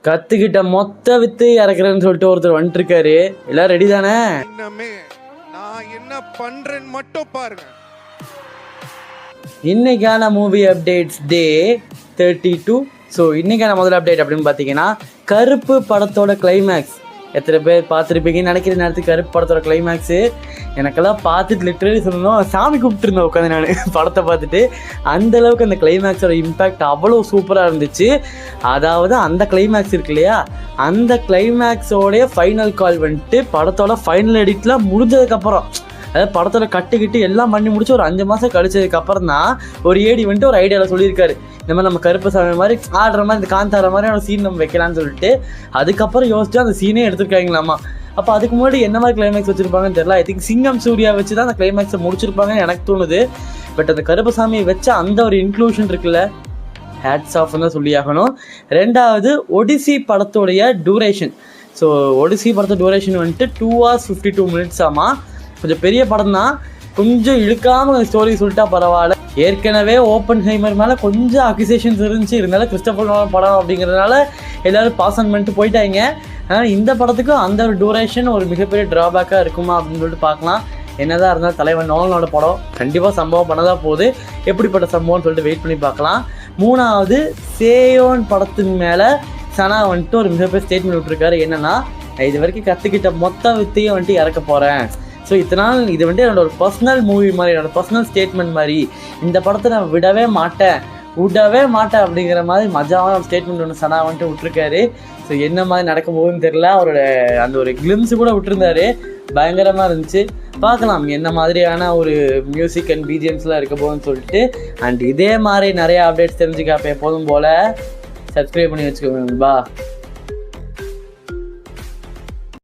கத்துக்கிட்ட மொத்த வித்து இறக்குறேன்னு சொல்லிட்டு ஒருத்தர் வந்துட்டு இருக்காரு. எல்லாம் ரெடி தானே? நான் என்ன பண்றேன்னு மட்டும் பாருங்க. இன்னைக்கான மூவி அப்டேட்ஸ் டே 32. ஸோ இன்னைக்கான முதல் அப்டேட் அப்படின்னு பார்த்தீங்கன்னா, கருப்பு படத்தோட கிளைமேக்ஸ் எத்தனை பேர் பார்த்துருப்பீங்கன்னு நினைக்கிற நேரத்துக்கு கருப்பு படத்தோட கிளைமேக்ஸு எனக்கெல்லாம் பார்த்துட்டு லிட்டரலி சொல்லணும், சாமி கூப்பிட்டுருந்தேன் உட்காந்து நான் படத்தை பார்த்துட்டு. அந்தளவுக்கு அந்த கிளைமேக்ஸோட இம்பேக்ட் அவ்வளோ சூப்பராக இருந்துச்சு. அதாவது அந்த கிளைமேக்ஸ் இருக்கு இல்லையா, அந்த கிளைமேக்ஸோடைய ஃபைனல் கால் வந்துட்டு படத்தோட ஃபைனல் எடிட்லாம் முடிஞ்சதுக்கப்புறம், அதாவது படத்தோட கட்டுக்கிட்டு எல்லாம் பண்ணி முடிச்சு ஒரு 5 மாதம் கழிச்சதுக்கப்புறம் தான் ஒரு ஏடி வந்துட்டு ஒரு ஐடியாவில் சொல்லியிருக்காரு, இந்த மாதிரி நம்ம கருப்பசாமி மாதிரி ஆடுற மாதிரி இந்த காந்தார மாதிரியான சீன் நம்ம வைக்கலான்னு சொல்லிட்டு. அதுக்கப்புறம் யோசிச்சு அந்த சீனே எடுத்துருக்காங்களாமா. அப்போ அதுக்கு முன்னாடி என்ன மாதிரி கிளைமேக்ஸ் வச்சுருப்பாங்கன்னு தெரியல. ஐ திங்க் சிங்கம் சூர்யா வச்சு தான் அந்த கிளைமேக்ஸை முடிச்சிருப்பாங்கன்னு எனக்கு தோணுது. பட் அந்த கருப்பசாமியை வச்ச அந்த ஒரு இன்க்ளூஷன் இருக்குல்ல, ஹேட்ஸ் ஆஃப்னு தான் சொல்லி ஆகணும். ரெண்டாவது, ஒடிசி படத்தோடைய டூரேஷன். ஸோ ஒடிசி படத்தோட டூரேஷன் வந்துட்டு 2 hours 52 minutes ஆமாம். கொஞ்சம் பெரிய படம் தான், கொஞ்சம் இழுக்காமல் ஸ்டோரி சொல்லிட்டா பரவாயில்ல. ஏற்கனவே ஓப்பன்ஹைமர் மேலே கொஞ்சம் அக்யூசேஷன்ஸ் இருந்துச்சு, இருந்தாலும் கிறிஸ்டோபர் நோலன் படம் அப்படிங்கிறதுனால எல்லோரும் பாஸ் ஆன் பண்ணிட்டு போயிட்டாங்க. ஆனால் இந்த படத்துக்கும் அந்த ஒரு டூரேஷன் ஒரு மிகப்பெரிய ட்ராபேக்காக இருக்குமா அப்படின்னு சொல்லிட்டு பார்க்கலாம். என்னதான் இருந்தாலும் தலைவன் நோலனோட படம் கண்டிப்பாக சம்பவம் பண்ணதான் போகுது. எப்படிப்பட்ட சம்பவம்னு சொல்லிட்டு வெயிட் பண்ணி பார்க்கலாம். மூணாவது, சேயோன் படத்தின் மேலே சனா வந்துட்டு ஒரு மிகப்பெரிய ஸ்டேட்மெண்ட் விட்டுருக்காரு. என்னென்னா, இது வரைக்கும் கற்றுக்கிட்ட மொத்த வித்தையும் வந்துட்டு இறக்க போகிறேன். ஸோ இதனால் இது வந்துட்டு என்னோட ஒரு பர்சனல் மூவி மாதிரி, என்னோட பர்சனல் ஸ்டேட்மெண்ட் மாதிரி, இந்த படத்தை நான் விடவே மாட்டேன் அப்படிங்கிற மாதிரி மஜாவான ஒரு ஸ்டேட்மெண்ட் ஒன்று சனா வந்துட்டு விட்டுருக்காரு. ஸோ என்ன மாதிரி நடக்க போகுதுன்னு தெரியல. அவரோட அந்த ஒரு கிளிம்ஸ் கூட விட்டுருந்தாரு, பயங்கரமாக இருந்துச்சு. பார்க்கலாம் என்ன மாதிரியான ஒரு மியூசிக் அண்ட் பிஜிஎம்ஸ்லாம் இருக்க போகுதுன்னு சொல்லிட்டு. அண்ட் இதே மாதிரி நிறைய அப்டேட்ஸ் தெரிஞ்சுக்க எப்போதும் போல் சப்ஸ்கிரைப் பண்ணி வச்சுக்கோங்க.